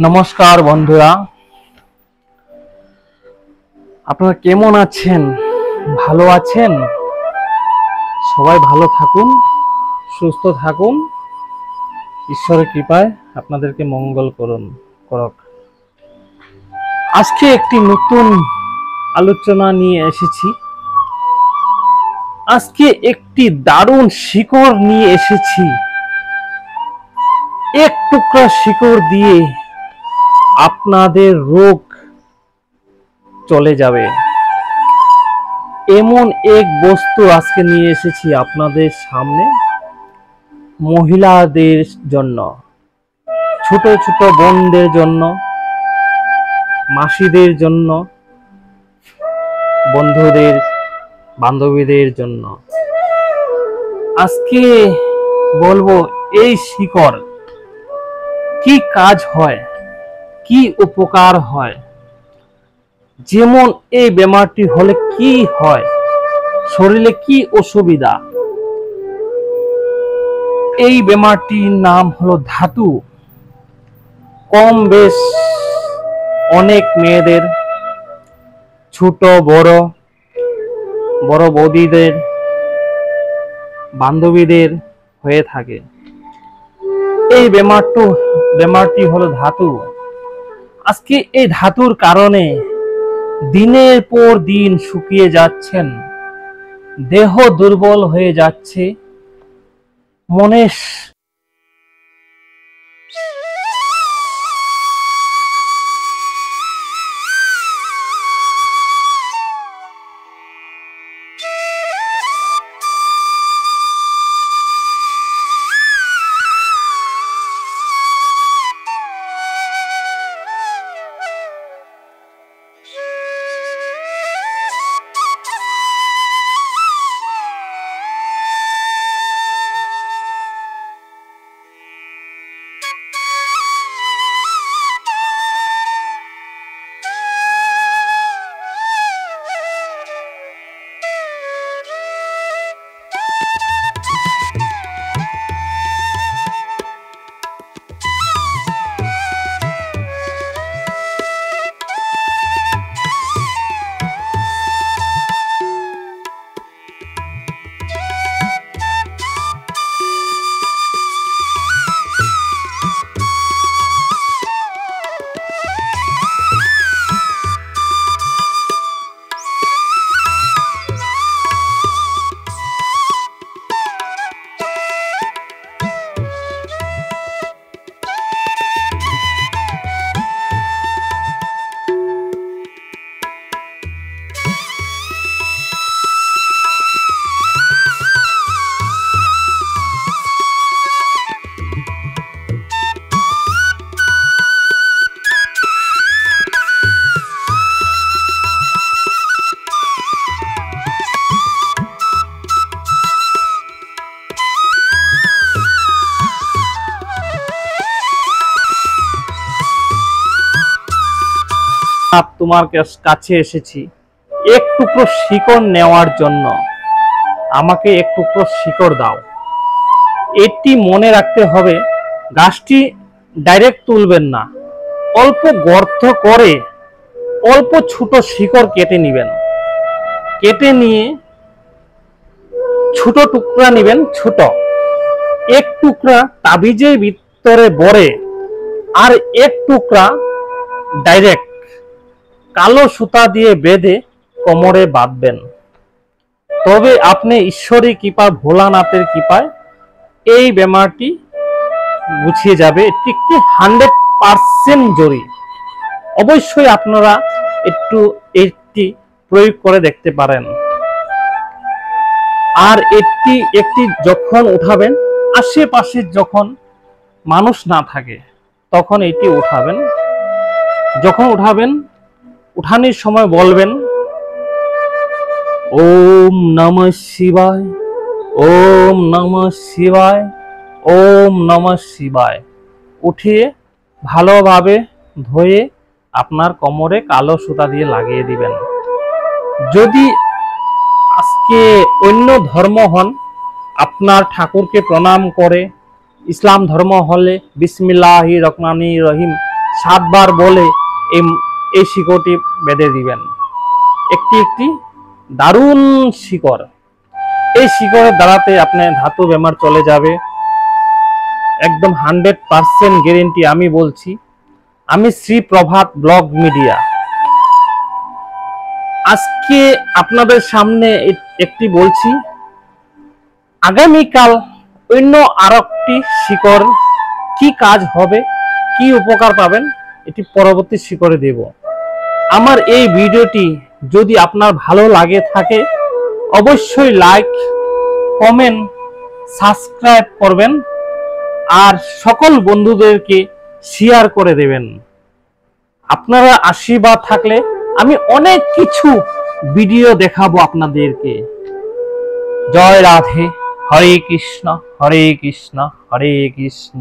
নমস্কার বন্ধুরা, আপনারা কেমন আছেন? ভালো আছেন? সবাই ভালো থাকুন, সুস্থ থাকুন। ঈশ্বরের কৃপায় আপনাদেরকে মঙ্গল করুক। আজকে একটি নতুন আলোচনা নিয়ে এসেছি। আজকে একটি দারুণ শিকড় নিয়ে এসেছি। এক টুকরা শিকড় দিয়ে আপনাদের রোগ চলে যাবে, এমন এক বস্তু আজকে নিয়ে এসেছি আপনাদের সামনে। মহিলাদের জন্য, ছোট ছোট বোনদের জন্য, মাসিদের জন্য, বন্ধুদের বান্ধবীদের জন্য আজকে বলবো এই শিকড় কি কাজ হয়, কি উপকার হয়, যেমন এই বেমারটি হলে কি হয়, শরীরে কি অসুবিধা। এই বেমারটির নাম হলো ধাতু। কম বেশ অনেক মেয়েদের, ছোট বড় বড় বৌদিদের, বান্ধবীদের হয়ে থাকে। এই বেমারটি হলো ধাতু। আজকে এই ধাতুর কারণে দিনের পর দিন শুকিয়ে যাচ্ছেন, দেহ দুর্বল হয়ে যাচ্ছে, মনে তোমার কাছে এসেছি এক টুকরো শিকড় নেওয়ার জন্য। আমাকে এক টুকরো শিকড় দাও। এটি মনে রাখতে হবে, গাছটি ডাইরেক্ট তুলবেন না, অল্প গর্ত করে অল্প ছোট শিকড় কেটে নেবেন। কেটে নিয়ে ছোট টুকরা নেবেন, ছোট এক টুকরা তাবিজের ভিতরে ভরে আর এক টুকরা ডাইরেক্ট কালো সুতা দিয়ে বেঁধে কোমরে বাঁধবেন। তবে আপনি ঈশ্বরের কৃপা, ভোলানাথের কৃপায় এই বেমারটি গুছিয়ে যাবে। এটি 100% জরুরি। অবশ্যই আপনারা এটি প্রয়োগ করে দেখতে পারেন। আর একটি যখন উঠাবেন, আশেপাশে যখন মানুষ না থাকে তখন এটি উঠাবেন। যখন উঠাবেন, উঠানোর সময় বলবেন ওম নমঃ শিবায়, ওম নমঃ শিবায়, ওম নমঃ শিবায়। উঠিয়ে ভালোভাবে ধুয়ে আপনার কোমরে কালো সুতা দিয়ে লাগিয়ে দিবেন। যদি আজকে অন্য ধর্ম হন, আপনার ঠাকুরকে প্রণাম করে ইসলাম ধর্ম হলে বিসমিল্লাহির রহমানির রহিম 7 বার বলে এই শিকড়টি বেঁধে দিবেন। একটি দারুণ শিকড়। এই শিকড়ের দ্বারাতে আপনার ধাতু বেমার চলে যাবে, একদম 100% গ্যারেন্টি আমি বলছি। আমি শ্রী প্রভাত ব্লগ মিডিয়া আজকে আপনাদের সামনে একটি বলছি, আগামীকাল অন্য আরেকটি শিকড় কি কাজ হবে, কি উপকার পাবেন, এটি পরবর্তী শিকড়ে দেব। আমার এই ভিডিওটি যদি আপনার ভালো লাগে থাকে অবশ্যই লাইক, কমেন্ট, সাবস্ক্রাইব করবেন আর সকল বন্ধুদেরকে শেয়ার করে দেবেন। আপনারা আশীর্বাদ থাকলে আমি অনেক কিছু ভিডিও দেখাবো আপনাদেরকে। জয় রাধে, হরে কৃষ্ণ হরে কৃষ্ণ হরে কৃষ্ণ।